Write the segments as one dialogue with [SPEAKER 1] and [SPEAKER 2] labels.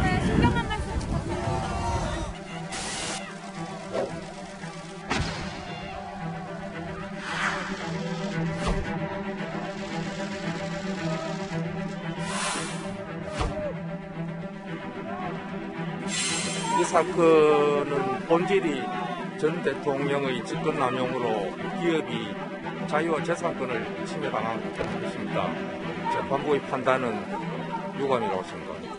[SPEAKER 1] 네, 신경 한 말씀 부탁드립니다.
[SPEAKER 2] 이 사건은 본질이 전 대통령의 직권남용으로 기업이 자유와 재산권을 침해당한 것입니다. 재판부의 판단은 유감이라고 생각합니다.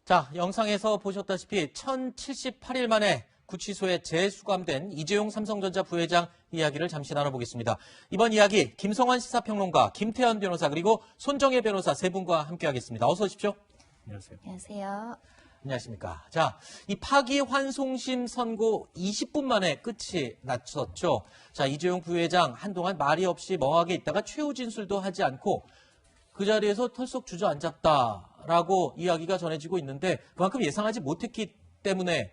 [SPEAKER 3] 자, 영상에서 보셨다시피 1078일 만에 구치소에 재수감된 이재용 삼성전자 부회장 이야기를 잠시 나눠보겠습니다. 이번 이야기 김성환 시사평론가, 김태현 변호사, 그리고 손정혜 변호사 세 분과 함께하겠습니다. 어서 오십시오.
[SPEAKER 4] 안녕하세요.
[SPEAKER 1] 안녕하세요.
[SPEAKER 3] 안녕하십니까. 자, 이 파기환송심 선고 20분 만에 끝이 났었죠. 자, 이재용 부회장 한동안 말이 없이 멍하게 있다가 최후 진술도 하지 않고 그 자리에서 털썩 주저앉았다라고 이야기가 전해지고 있는데 그만큼 예상하지 못했기 때문에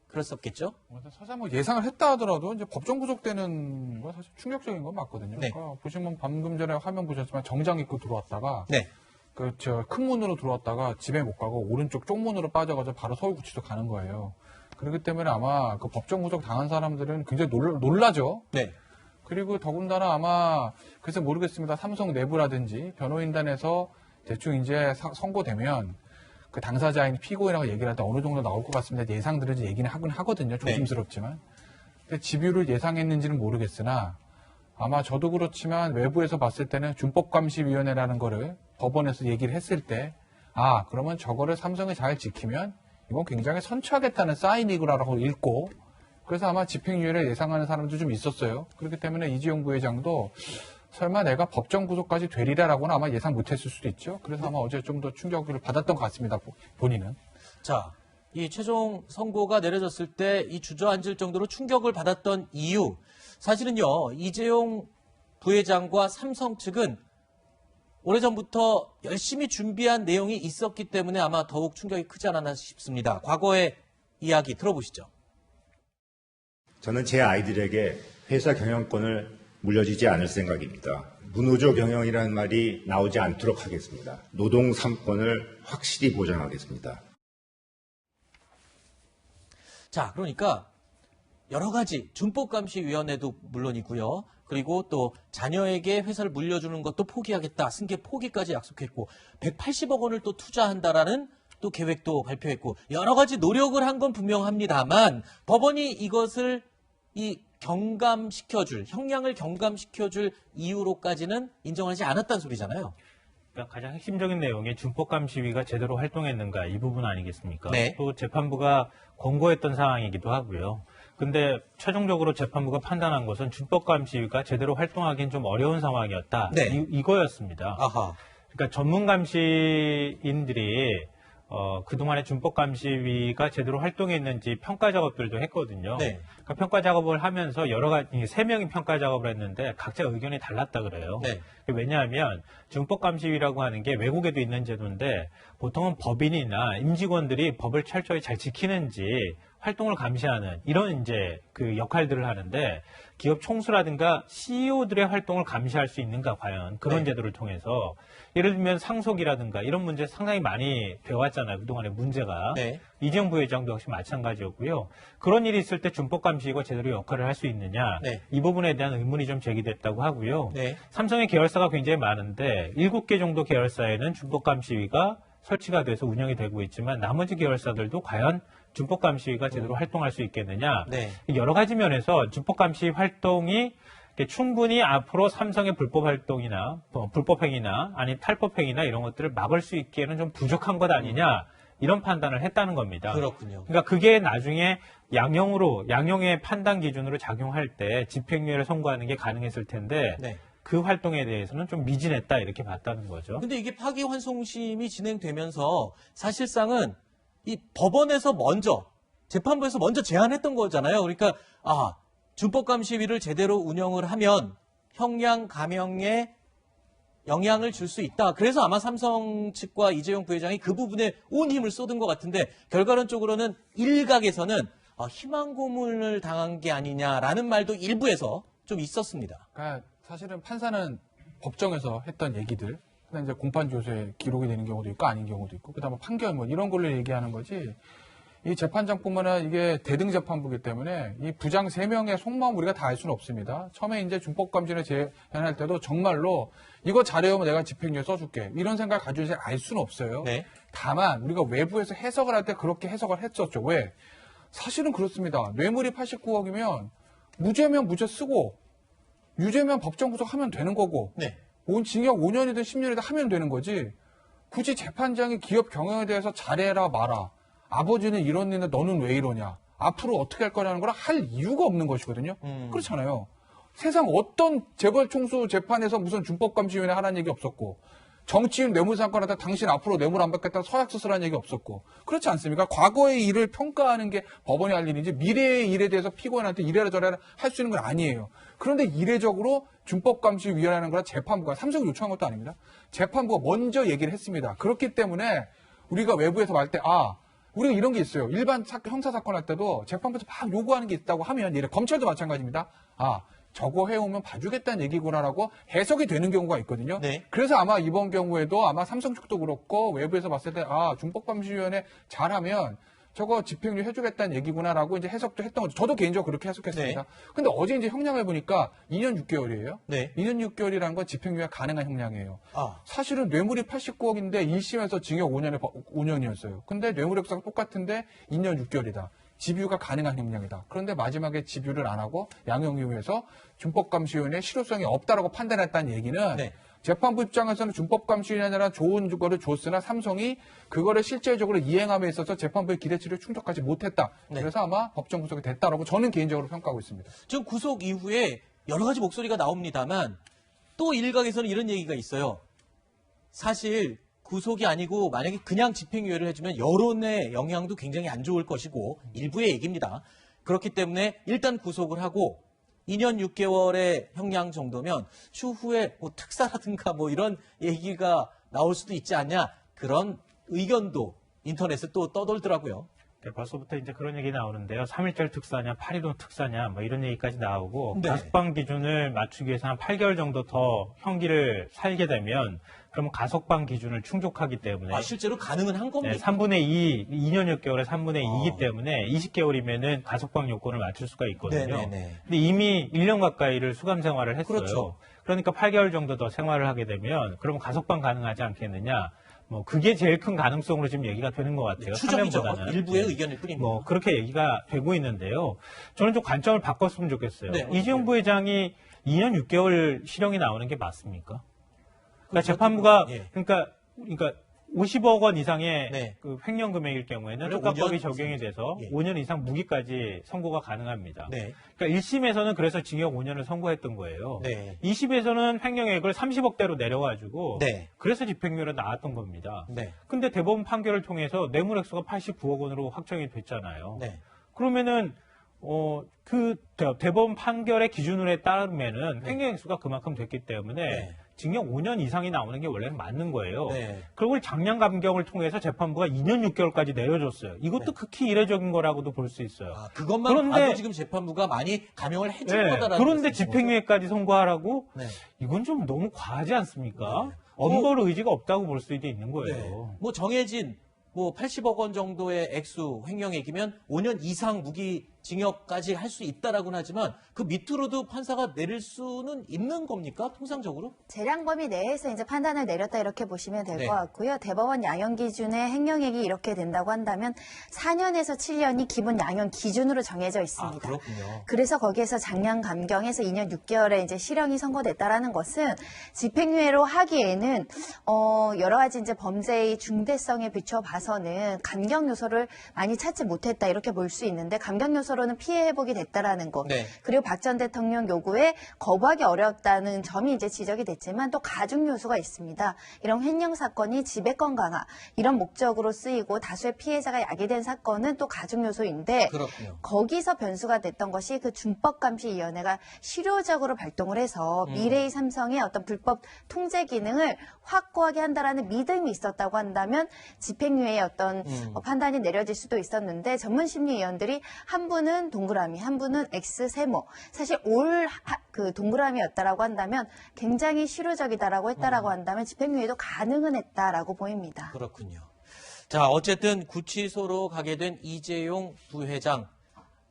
[SPEAKER 3] 그랬었겠죠?
[SPEAKER 4] 사실 뭐 예상을 했다 하더라도 이제 법정 구속되는 건 사실 충격적인 건 맞거든요.
[SPEAKER 3] 네.
[SPEAKER 4] 그러니까 보시면 방금 전에 화면 보셨지만 정장 입고 들어왔다가
[SPEAKER 3] 네.
[SPEAKER 4] 큰 문으로 들어왔다가 집에 못 가고 오른쪽 쪽문으로 빠져가지고 바로 서울구치소 가는 거예요. 그렇기 때문에 아마 그 법정 구속 당한 사람들은 굉장히 놀라죠.
[SPEAKER 3] 네.
[SPEAKER 4] 그리고 더군다나 아마 그래서 모르겠습니다. 삼성 내부라든지 변호인단에서 대충 이제 선고되면 그 당사자인 피고인하고 얘기를 할 때 어느 정도 나올 것 같습니다. 예상들은 얘기는 하긴 하거든요. 조심스럽지만. 근데 집유를 예상했는지는 모르겠으나 아마 저도 그렇지만 외부에서 봤을 때는 준법감시위원회라는 거를 법원에서 얘기를 했을 때 그러면 저거를 삼성이 잘 지키면 이건 굉장히 선처하겠다는 사인이구나라고 읽고 그래서 아마 집행유예를 예상하는 사람도 좀 있었어요. 그렇기 때문에 이재용 부회장도 설마 내가 법정 구속까지 되리라라고는 아마 예상 못했을 수도 있죠. 그래서 아마 어제 좀 더 충격을 받았던 것 같습니다. 본인은.
[SPEAKER 3] 자, 이 최종 선고가 내려졌을 때 이 주저앉을 정도로 충격을 받았던 이유, 사실은요, 이재용 부회장과 삼성 측은 오래전부터 열심히 준비한 내용이 있었기 때문에 아마 더욱 충격이 크지 않았나 싶습니다. 과거의 이야기 들어보시죠.
[SPEAKER 5] 저는 제 아이들에게 회사 경영권을 물려주지 않을 생각입니다. 무노조 경영이라는 말이 나오지 않도록 하겠습니다. 노동 3권을 확실히 보장하겠습니다.
[SPEAKER 3] 자, 그러니까 여러 가지 준법감시위원회도 물론이고요. 그리고 또 자녀에게 회사를 물려주는 것도 포기하겠다. 승계 포기까지 약속했고 180억 원을 또 투자한다라는 또 계획도 발표했고 여러 가지 노력을 한 건 분명합니다만 법원이 이것을 형량을 경감시켜줄 이유로까지는 인정하지 않았다는 소리잖아요.
[SPEAKER 6] 그러니까 가장 핵심적인 내용이 준법감시위가 제대로 활동했는가 이 부분 아니겠습니까?
[SPEAKER 3] 네.
[SPEAKER 6] 또 재판부가 권고했던 상황이기도 하고요. 근데 최종적으로 재판부가 판단한 것은 준법감시위가 제대로 활동하기는 좀 어려운 상황이었다.
[SPEAKER 3] 네.
[SPEAKER 6] 이거였습니다.
[SPEAKER 3] 아하.
[SPEAKER 6] 그러니까 전문감시인들이 그동안의 준법감시위가 제대로 활동했는지 평가 작업들도 했거든요.
[SPEAKER 3] 네.
[SPEAKER 6] 그러니까 평가 작업을 하면서 여러 가지 3명이 평가 작업을 했는데 각자 의견이 달랐다 그래요.
[SPEAKER 3] 네.
[SPEAKER 6] 왜냐하면 준법감시위라고 하는 게 외국에도 있는 제도인데 보통은 법인이나 임직원들이 법을 철저히 잘 지키는지 활동을 감시하는 이런 이제 그 역할들을 하는데 기업 총수라든가 CEO들의 활동을 감시할 수 있는가 과연 그런
[SPEAKER 3] 네.
[SPEAKER 6] 제도를 통해서 예를 들면 상속이라든가 이런 문제 상당히 많이 배워왔잖아요. 그동안의 문제가.
[SPEAKER 3] 네.
[SPEAKER 6] 이재용 부회장도 역시 마찬가지였고요. 그런 일이 있을 때 준법감시위가 제대로 역할을 할 수 있느냐.
[SPEAKER 3] 네.
[SPEAKER 6] 이 부분에 대한 의문이 좀 제기됐다고 하고요.
[SPEAKER 3] 네.
[SPEAKER 6] 삼성의 계열사가 굉장히 많은데 7개 정도 계열사에는 준법감시위가 설치가 돼서 운영이 되고 있지만 나머지 계열사들도 과연 준법감시위가 제대로 활동할 수 있겠느냐.
[SPEAKER 3] 네.
[SPEAKER 6] 여러 가지 면에서 준법감시 활동이 충분히 앞으로 삼성의 불법 활동이나 불법 행위나 아니 탈법 행위나 이런 것들을 막을 수 있기에는 좀 부족한 것 아니냐 이런 판단을 했다는 겁니다.
[SPEAKER 3] 그렇군요.
[SPEAKER 6] 그러니까 그게 나중에 양형의 판단 기준으로 작용할 때 집행유예를 선고하는 게 가능했을 텐데
[SPEAKER 3] 네.
[SPEAKER 6] 그 활동에 대해서는 좀 미진했다 이렇게 봤다는 거죠.
[SPEAKER 3] 근데 이게 파기환송심이 진행되면서 사실상은 이 법원에서 먼저 재판부에서 먼저 제안했던 거잖아요. 그러니까 준법감시위를 제대로 운영을 하면 형량 감형에 영향을 줄 수 있다. 그래서 아마 삼성 측과 이재용 부회장이 그 부분에 온 힘을 쏟은 것 같은데 결과론적으로는 일각에서는 희망 고문을 당한 게 아니냐라는 말도 일부에서 좀 있었습니다.
[SPEAKER 4] 그러니까 사실은 판사는 법정에서 했던 얘기들, 그다음 이제 공판 조서에 기록이 되는 경우도 있고 아닌 경우도 있고, 그다음에 판결 뭐 이런 걸로 얘기하는 거지. 이 재판장뿐만 아니라 이게 대등 재판부이기 때문에 이 부장 3명의 속마음 우리가 다 알 수는 없습니다. 처음에 이제 준법감시를 제안할 때도 정말로 이거 잘해오면 내가 집행유예 써줄게 이런 생각을 가지고 알 수는 없어요.
[SPEAKER 3] 네.
[SPEAKER 4] 다만 우리가 외부에서 해석을 할 때 그렇게 해석을 했었죠. 왜? 사실은 그렇습니다. 뇌물이 89억이면 무죄면 무죄 쓰고 유죄면 법정 구속하면 되는 거고
[SPEAKER 3] 네.
[SPEAKER 4] 징역 5년이든 10년이든 하면 되는 거지. 굳이 재판장이 기업 경영에 대해서 잘해라 마라. 아버지는 이런 일인데 너는 왜 이러냐. 앞으로 어떻게 할 거라는 걸 할 이유가 없는 것이거든요. 그렇잖아요. 세상 어떤 재벌 총수 재판에서 무슨 준법감시위원회 하라는 얘기 없었고 정치인 뇌물사건한테 당신 앞으로 뇌물 안 받겠다 서약서 쓰라는 얘기 없었고 그렇지 않습니까? 과거의 일을 평가하는 게 법원이 할 일인지 미래의 일에 대해서 피고인한테 이래라 저래라 할 수 있는 건 아니에요. 그런데 이례적으로 준법감시위원회라는 거라 재판부가 삼성이 요청한 것도 아닙니다. 재판부가 먼저 얘기를 했습니다. 그렇기 때문에 우리가 외부에서 말 때 우리가 이런 게 있어요. 일반 형사사건 할 때도 재판부에서 막 요구하는 게 있다고 하면 검찰도 마찬가지입니다. 저거 해오면 봐주겠다는 얘기구나라고 해석이 되는 경우가 있거든요.
[SPEAKER 3] 네.
[SPEAKER 4] 그래서 아마 이번 경우에도 아마 삼성 측도 그렇고 외부에서 봤을 때 준법감시위원회 잘하면 저거 집행유예 해주겠다는 얘기구나라고 이제 해석도 했던 거죠. 저도 개인적으로 그렇게 해석했습니다.
[SPEAKER 3] 네.
[SPEAKER 4] 근데 어제 이제 형량을 보니까 2년 6개월이에요.
[SPEAKER 3] 네.
[SPEAKER 4] 2년 6개월이라는 건 집행유예 가능한 형량이에요.
[SPEAKER 3] 아.
[SPEAKER 4] 사실은 뇌물이 89억인데 1심에서 징역 5년이었어요. 근데 뇌물 액수가 똑같은데 2년 6개월이다. 집유가 가능한 형량이다. 그런데 마지막에 집유를 안 하고 양형 이후에서 준법감시위원회 실효성이 없다라고 판단했다는 얘기는
[SPEAKER 3] 네.
[SPEAKER 4] 재판부 입장에서는 준법감시위원회라는 좋은 거를 줬으나 삼성이 그거를 실제적으로 이행함에 있어서 재판부의 기대치를 충족하지 못했다.
[SPEAKER 3] 네.
[SPEAKER 4] 그래서 아마 법정 구속이 됐다라고 저는 개인적으로 평가하고 있습니다.
[SPEAKER 3] 지금 구속 이후에 여러 가지 목소리가 나옵니다만 또 일각에서는 이런 얘기가 있어요. 사실 구속이 아니고 만약에 그냥 집행유예를 해주면 여론의 영향도 굉장히 안 좋을 것이고 일부의 얘기입니다. 그렇기 때문에 일단 구속을 하고 2년 6개월의 형량 정도면 추후에 뭐 특사라든가 뭐 이런 얘기가 나올 수도 있지 않냐 그런 의견도 인터넷에 또 떠돌더라고요.
[SPEAKER 6] 네, 벌써부터 이제 그런 얘기 나오는데요. 3.1절 특사냐, 8.15 특사냐, 뭐 이런 얘기까지 나오고,
[SPEAKER 3] 네.
[SPEAKER 6] 가석방 기준을 맞추기 위해서 한 8개월 정도 더 형기를 살게 되면, 그러면 가석방 기준을 충족하기 때문에.
[SPEAKER 3] 실제로 가능은 한 겁니다.
[SPEAKER 6] 네, 3분의 2, 2년 6개월에 3분의 2이기 때문에 20개월이면은 가석방 요건을 맞출 수가 있거든요.
[SPEAKER 3] 네네네.
[SPEAKER 6] 근데 이미 1년 가까이를 수감 생활을 했어요.
[SPEAKER 3] 그렇죠.
[SPEAKER 6] 그러니까 8개월 정도 더 생활을 하게 되면, 그러면 가석방 가능하지 않겠느냐. 뭐 그게 제일 큰 가능성으로 지금 얘기가 되는 것 같아요.
[SPEAKER 3] 추정이죠.
[SPEAKER 6] 사면보다는.
[SPEAKER 3] 일부의
[SPEAKER 6] 네.
[SPEAKER 3] 의견일 뿐입니다.
[SPEAKER 6] 뭐 그렇게 얘기가 되고 있는데요. 저는 좀 관점을 바꿨으면 좋겠어요.
[SPEAKER 3] 네,
[SPEAKER 6] 이재용 부회장이 2년 6개월 실형이 나오는 게 맞습니까? 그러니까
[SPEAKER 3] 그렇죠.
[SPEAKER 6] 재판부가
[SPEAKER 3] 예.
[SPEAKER 6] 그러니까 50억 원 이상의
[SPEAKER 3] 네.
[SPEAKER 6] 그 횡령 금액일 경우에는
[SPEAKER 3] 그래,
[SPEAKER 6] 특가법이
[SPEAKER 3] 5년
[SPEAKER 6] 적용이 돼서
[SPEAKER 3] 예.
[SPEAKER 6] 5년 이상 무기까지 선고가 가능합니다.
[SPEAKER 3] 네.
[SPEAKER 6] 그러니까 1심에서는 그래서 징역 5년을 선고했던 거예요.
[SPEAKER 3] 네.
[SPEAKER 6] 2심에서는 횡령액을 30억대로 내려가지고
[SPEAKER 3] 네.
[SPEAKER 6] 그래서 집행유예로 나왔던 겁니다.
[SPEAKER 3] 네.
[SPEAKER 6] 근데 대법원 판결을 통해서 뇌물 액수가 89억 원으로 확정이 됐잖아요.
[SPEAKER 3] 네.
[SPEAKER 6] 그러면은 그 대법원 판결의 기준으로 따르면은 횡령 액수가 그만큼 됐기 때문에
[SPEAKER 3] 네.
[SPEAKER 6] 징역 5년 이상이 나오는 게 원래는 맞는 거예요.
[SPEAKER 3] 네.
[SPEAKER 6] 그걸 장량 감경을 통해서 재판부가 2년 6개월까지 내려줬어요. 이것도 극히 이례적인 거라고도 볼 수 있어요.
[SPEAKER 3] 그것만
[SPEAKER 6] 그런데-
[SPEAKER 3] 봐도 지금 재판부가 많이 감형을 해줄
[SPEAKER 6] 네,
[SPEAKER 3] 거다라는
[SPEAKER 6] 그런데
[SPEAKER 3] 말씀이신
[SPEAKER 6] 집행유예까지 선고하라고?
[SPEAKER 3] 네.
[SPEAKER 6] 이건 좀 너무 과하지 않습니까?
[SPEAKER 3] 네.
[SPEAKER 6] 엄벌 의지가 없다고 볼 수도 있는
[SPEAKER 3] 거죠.
[SPEAKER 6] 거예요.
[SPEAKER 3] 뭐 정해진 80억 원 정도의 액수 횡령액이면 5년 이상 무기징역까지 할 수 있다라고는 하지만 그 밑으로도 판사가 내릴 수는 있는 겁니까? 통상적으로?
[SPEAKER 1] 재량 범위 내에서 이제 판단을 내렸다 이렇게 보시면 될
[SPEAKER 3] 네.
[SPEAKER 1] 것 같고요. 대법원 양형 기준의 횡령액이 이렇게 된다고 한다면 4년에서 7년이 기본 양형 기준으로 정해져 있습니다.
[SPEAKER 3] 그렇군요.
[SPEAKER 1] 그래서 거기에서 장량 감경해서 2년 6개월에 이제 실형이 선고됐다라는 것은 집행유예로 하기에는 여러 가지 이제 범죄의 중대성에 비춰 봐서는 감경 요소를 많이 찾지 못했다 이렇게 볼 수 있는데 감경 요소를 상황에서로는 피해 회복이 됐다라는 거.
[SPEAKER 3] 네.
[SPEAKER 1] 그리고 박 전 대통령 요구에 거부하기 어렵다는 점이 이제 지적이 됐지만 또 가중 요소가 있습니다. 이런 횡령 사건이 지배권 강화 이런 목적으로 쓰이고 다수의 피해자가 야기된 사건은 또 가중 요소인데
[SPEAKER 3] 그렇군요.
[SPEAKER 1] 거기서 변수가 됐던 것이 그 준법감시위원회가 실효적으로 발동을 해서 미래의 삼성의 어떤 불법 통제 기능을 확고하게 한다라는 믿음이 있었다고 한다면 집행유예의 어떤 판단이 내려질 수도 있었는데 전문 심리위원들이 한 분은 동그라미, 한 분은 X 세모. 사실 그 동그라미였다라고 한다면 굉장히 실효적이다라고 했다라고 한다면 집행유예도 가능은 했다라고 보입니다.
[SPEAKER 3] 그렇군요. 자, 어쨌든 구치소로 가게 된 이재용 부회장.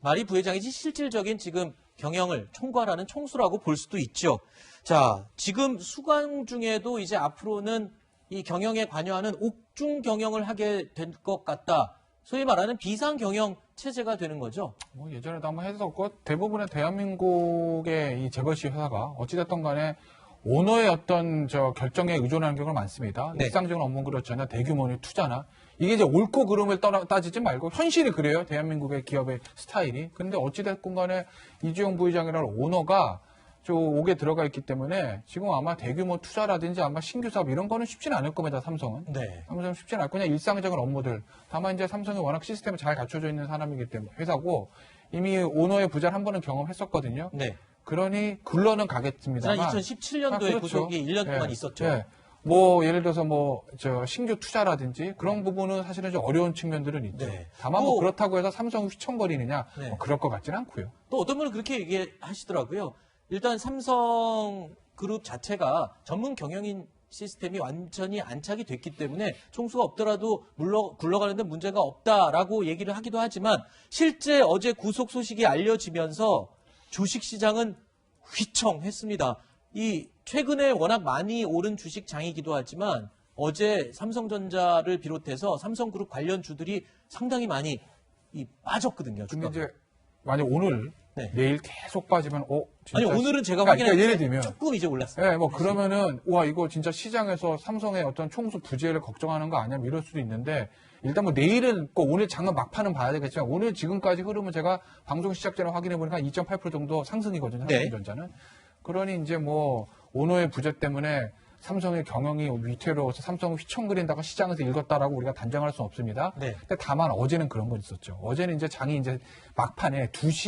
[SPEAKER 3] 말이 부회장이지 실질적인 지금 경영을 총괄하는 총수라고 볼 수도 있죠. 자, 지금 수감 중에도 이제 앞으로는 이 경영에 관여하는 옥중 경영을 하게 될 것 같다. 소위 말하는 비상 경영 체제가 되는 거죠.
[SPEAKER 4] 뭐 예전에도 한번 했었고 대부분의 대한민국의 이 재벌시 회사가 어찌됐든 간에 오너의 어떤 결정에 의존하는 경우가 많습니다.
[SPEAKER 3] 네.
[SPEAKER 4] 일상적인 업무는 그렇잖아요. 대규모의 투자나 이게 이제 옳고 그름을 따지지 말고 현실이 그래요. 대한민국의 기업의 스타일이. 근데 어찌됐건 간에 이재용 부회장이라는 오너가 옥에 들어가 있기 때문에 지금 아마 대규모 투자라든지 아마 신규 사업 이런 거는 쉽지는 않을 겁니다. 삼성은.
[SPEAKER 3] 네.
[SPEAKER 4] 삼성은 쉽지는 않고 그냥 일상적인 업무들. 다만 이제 삼성이 워낙 시스템이 잘 갖춰져 있는 사람이기 때문에 회사고 이미 오너의 부자를 한 번은 경험했었거든요.
[SPEAKER 3] 네.
[SPEAKER 4] 그러니 굴러는 가겠습니다만.
[SPEAKER 3] 지난 2017년도에
[SPEAKER 4] 그렇죠.
[SPEAKER 3] 구속이 1년 동안
[SPEAKER 4] 예,
[SPEAKER 3] 있었죠.
[SPEAKER 4] 예. 예를 들어서 신규 투자라든지 그런 부분은 사실은 좀 어려운 측면들은 있죠.
[SPEAKER 3] 네.
[SPEAKER 4] 다만
[SPEAKER 3] 또-
[SPEAKER 4] 그렇다고 해서 삼성이 휘청거리느냐
[SPEAKER 3] 네.
[SPEAKER 4] 그럴 것 같지는 않고요.
[SPEAKER 3] 또 어떤 분은 그렇게 얘기하시더라고요. 일단 삼성그룹 자체가 전문 경영인 시스템이 완전히 안착이 됐기 때문에 총수가 없더라도 굴러가는데 문제가 없다라고 얘기를 하기도 하지만 실제 어제 구속 소식이 알려지면서 주식시장은 휘청했습니다. 이 최근에 워낙 많이 오른 주식장이기도 하지만 어제 삼성전자를 비롯해서 삼성그룹 관련 주들이 상당히 많이 빠졌거든요.
[SPEAKER 4] 근데
[SPEAKER 3] 주가가.
[SPEAKER 4] 이제 만약 오늘
[SPEAKER 3] 네.
[SPEAKER 4] 내일 계속 빠지면 진짜
[SPEAKER 3] 아니 오늘은 제가
[SPEAKER 4] 그러니까
[SPEAKER 3] 확인했는데
[SPEAKER 4] 예를 들면
[SPEAKER 3] 조금 이제 올랐어요.
[SPEAKER 4] 예, 그러면은 와 이거 진짜 시장에서 삼성의 어떤 총수 부재를 걱정하는 거 아니야? 이럴 수도 있는데 일단 내일은 꼭 오늘 장은 막판은 봐야 되겠지만 오늘 지금까지 흐름은 제가 방송 시작 전에 확인해 보니까 2.8% 정도 상승이거든요.
[SPEAKER 3] 네.
[SPEAKER 4] 삼성전자는. 그러니 이제 오너의 부재 때문에 삼성의 경영이 위태로워서 삼성을 휘청거린다고 시장에서 읽었다라고 우리가 단정할 수는 없습니다.
[SPEAKER 3] 네.
[SPEAKER 4] 근데 다만 어제는 그런 건 있었죠. 어제는 이제 장이 이제 막판에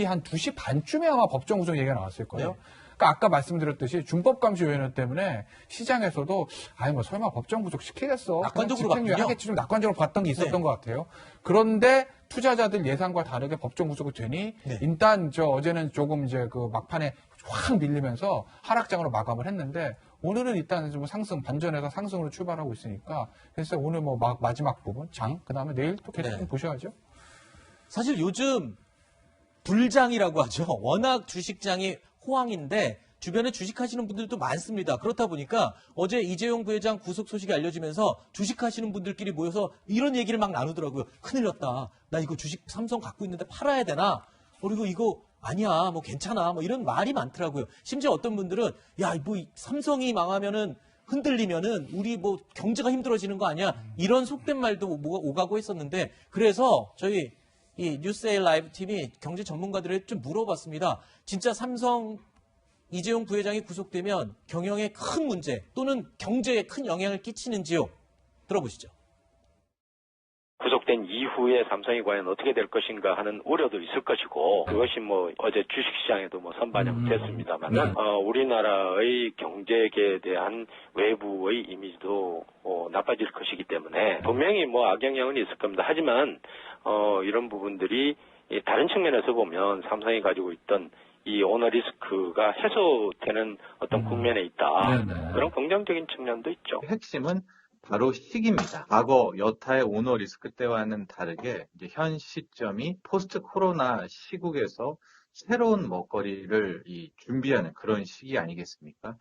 [SPEAKER 4] 한 2시 반쯤에 아마 법정 구속 얘기가 나왔을 거예요.
[SPEAKER 3] 네.
[SPEAKER 4] 그러니까 아까 말씀드렸듯이 준법감시위원회 때문에 시장에서도 설마 법정 구속 시키겠어.
[SPEAKER 3] 낙관적으로
[SPEAKER 4] 집행유예
[SPEAKER 3] 봤군요.
[SPEAKER 4] 하겠지 좀 낙관적으로 봤던 게 있었던
[SPEAKER 3] 네.
[SPEAKER 4] 것 같아요. 그런데 투자자들 예상과 다르게 법정 구속이 되니
[SPEAKER 3] 네.
[SPEAKER 4] 일단 어제는 조금 이제 막판에 확 밀리면서 하락장으로 마감을 했는데 오늘은 일단 좀 상승 반전해서 상승으로 출발하고 있으니까 그래서 오늘 마지막 부분 장 그다음에 내일 또 계속
[SPEAKER 3] 네.
[SPEAKER 4] 좀 보셔야죠.
[SPEAKER 3] 사실 요즘 불장이라고 하죠. 워낙 주식장이 호황인데 주변에 주식하시는 분들도 많습니다. 그렇다 보니까 어제 이재용 부회장 구속 소식이 알려지면서 주식하시는 분들끼리 모여서 이런 얘기를 막 나누더라고요. 큰일 났다. 나 이거 주식 삼성 갖고 있는데 팔아야 되나? 그리고 이거 아니야, 괜찮아, 이런 말이 많더라고요. 심지어 어떤 분들은, 야, 삼성이 망하면은, 흔들리면은, 우리 경제가 힘들어지는 거 아니야? 이런 속된 말도 오가고 했었는데, 그래서 저희 이 뉴스에일 라이브 팀이 경제 전문가들에게 좀 물어봤습니다. 진짜 삼성 이재용 부회장이 구속되면 경영에 큰 문제 또는 경제에 큰 영향을 끼치는지요? 들어보시죠.
[SPEAKER 7] 구속된 이후에 삼성이 과연 어떻게 될 것인가 하는 우려도 있을 것이고 그것이 어제 주식시장에도 선반영됐습니다만은 우리나라의 경제계에 대한 외부의 이미지도 나빠질 것이기 때문에 분명히 악영향은 있을 겁니다. 하지만 이런 부분들이 다른 측면에서 보면 삼성이 가지고 있던 이 오너 리스크가 해소되는 어떤 국면에 있다.
[SPEAKER 8] 네네.
[SPEAKER 7] 그런 긍정적인 측면도 있죠.
[SPEAKER 8] 핵심은 바로 시기입니다. 과거 여타의 오너 리스크 때와는 다르게 이제 현 시점이 포스트 코로나 시국에서 새로운 먹거리를 준비하는 그런 시기 아니겠습니까?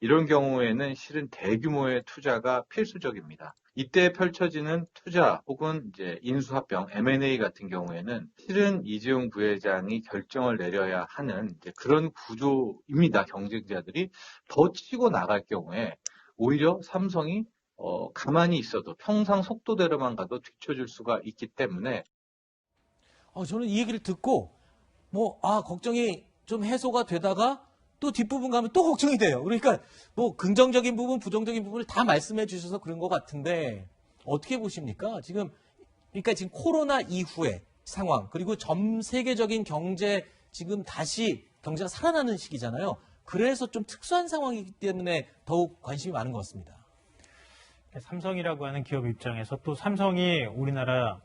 [SPEAKER 8] 이런 경우에는 실은 대규모의 투자가 필수적입니다. 이때 펼쳐지는 투자 혹은 이제 인수합병, M&A 같은 경우에는 실은 이재용 부회장이 결정을 내려야 하는 이제 그런 구조입니다. 경쟁자들이 더 치고 나갈 경우에 오히려 삼성이 가만히 있어도 평상 속도대로만 가도 뒤처질 수가 있기 때문에
[SPEAKER 3] 저는 이 얘기를 듣고 걱정이 좀 해소가 되다가 또 뒷부분 가면 또 걱정이 돼요. 그러니까 뭐 긍정적인 부분, 부정적인 부분을 다 말씀해 주셔서 그런 것 같은데 어떻게 보십니까? 그러니까 지금 코로나 이후의 상황, 그리고 전 세계적인 경제, 지금 다시 경제가 살아나는 시기잖아요. 그래서 좀 특수한 상황이기 때문에 더욱 관심이 많은 것 같습니다.
[SPEAKER 6] 삼성이라고 하는 기업 입장에서 또 삼성이 우리나라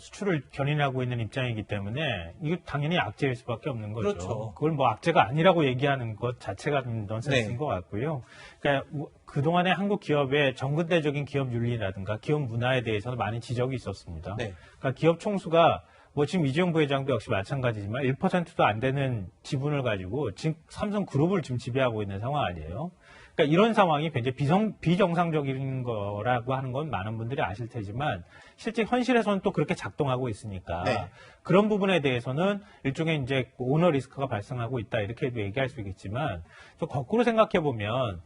[SPEAKER 6] 수출을 견인하고 있는 입장이기 때문에 이게 당연히 악재일 수밖에 없는 거죠.
[SPEAKER 3] 그렇죠.
[SPEAKER 6] 그걸 뭐 악재가 아니라고 얘기하는 것 자체가 좀 넌센스인
[SPEAKER 3] 네.
[SPEAKER 6] 것 같고요. 그러니까 그동안에 한국 기업의 정근대적인 기업 윤리라든가 기업 문화에 대해서는 많은 지적이 있었습니다.
[SPEAKER 3] 네.
[SPEAKER 6] 그러니까 기업 총수가 지금 이재용 부회장도 역시 마찬가지지만 1%도 안 되는 지분을 가지고 지금 삼성 그룹을 지금 지배하고 있는 상황 아니에요. 그러니까 이런 상황이 굉장히 비정상적인 거라고 하는 건 많은 분들이 아실 테지만 실제 현실에서는 또 그렇게 작동하고 있으니까
[SPEAKER 3] 네.
[SPEAKER 6] 그런 부분에 대해서는 일종의 이제 오너 리스크가 발생하고 있다 이렇게도 얘기할 수 있겠지만 또 거꾸로 생각해 보면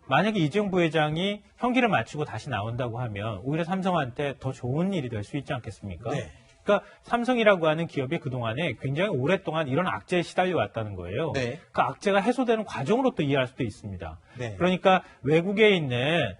[SPEAKER 6] 만약에 이재용 부회장이 형기를 마치고 다시 나온다고 하면 오히려 삼성한테 더 좋은 일이 될 수 있지 않겠습니까?
[SPEAKER 3] 네.
[SPEAKER 6] 그러니까 삼성이라고 하는 기업이 그동안에 굉장히 오랫동안 이런 악재에 시달려 왔다는 거예요.
[SPEAKER 3] 네.
[SPEAKER 6] 그 악재가 해소되는 과정으로 또 이해할 수도 있습니다.
[SPEAKER 3] 네.
[SPEAKER 6] 그러니까 외국에 있는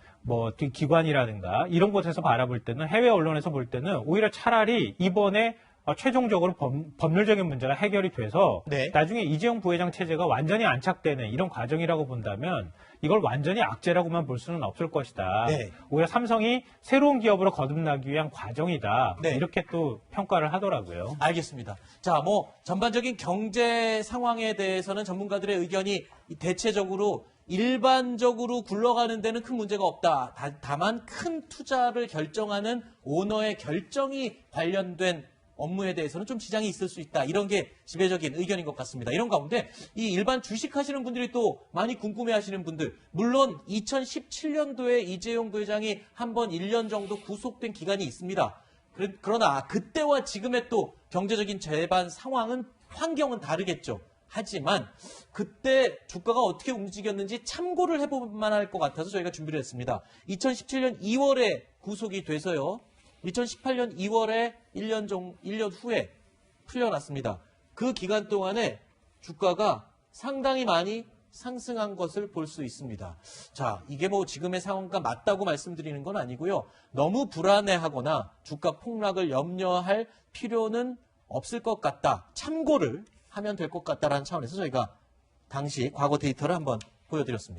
[SPEAKER 6] 기관이라든가 이런 곳에서 바라볼 때는 해외 언론에서 볼 때는 오히려 차라리 이번에 최종적으로 법률적인 문제가 해결이 돼서
[SPEAKER 3] 네.
[SPEAKER 6] 나중에 이재용 부회장 체제가 완전히 안착되는 이런 과정이라고 본다면 이걸 완전히 악재라고만 볼 수는 없을 것이다.
[SPEAKER 3] 네.
[SPEAKER 6] 오히려 삼성이 새로운 기업으로 거듭나기 위한 과정이다.
[SPEAKER 3] 네.
[SPEAKER 6] 이렇게 또 평가를 하더라고요.
[SPEAKER 3] 알겠습니다. 자, 전반적인 경제 상황에 대해서는 전문가들의 의견이 대체적으로 일반적으로 굴러가는 데는 큰 문제가 없다. 다만 큰 투자를 결정하는 오너의 결정이 관련된 업무에 대해서는 좀 지장이 있을 수 있다. 이런 게 지배적인 의견인 것 같습니다. 이런 가운데 이 일반 주식하시는 분들이 또 많이 궁금해하시는 분들, 물론 2017년도에 이재용 부회장이 한번 1년 정도 구속된 기간이 있습니다. 그러나 그때와 지금의 또 경제적인 재반 상황은 환경은 다르겠죠. 하지만 그때 주가가 어떻게 움직였는지 참고를 해볼 만할 것 같아서 저희가 준비를 했습니다. 2017년 2월에 구속이 돼서요. 2018년 2월에 1년 후에 풀려났습니다. 그 기간 동안에 주가가 상당히 많이 상승한 것을 볼 수 있습니다. 자, 이게 지금의 상황과 맞다고 말씀드리는 건 아니고요. 너무 불안해하거나 주가 폭락을 염려할 필요는 없을 것 같다. 참고를 하면 될 것 같다라는 차원에서 저희가 당시 과거 데이터를 한번 보여드렸습니다.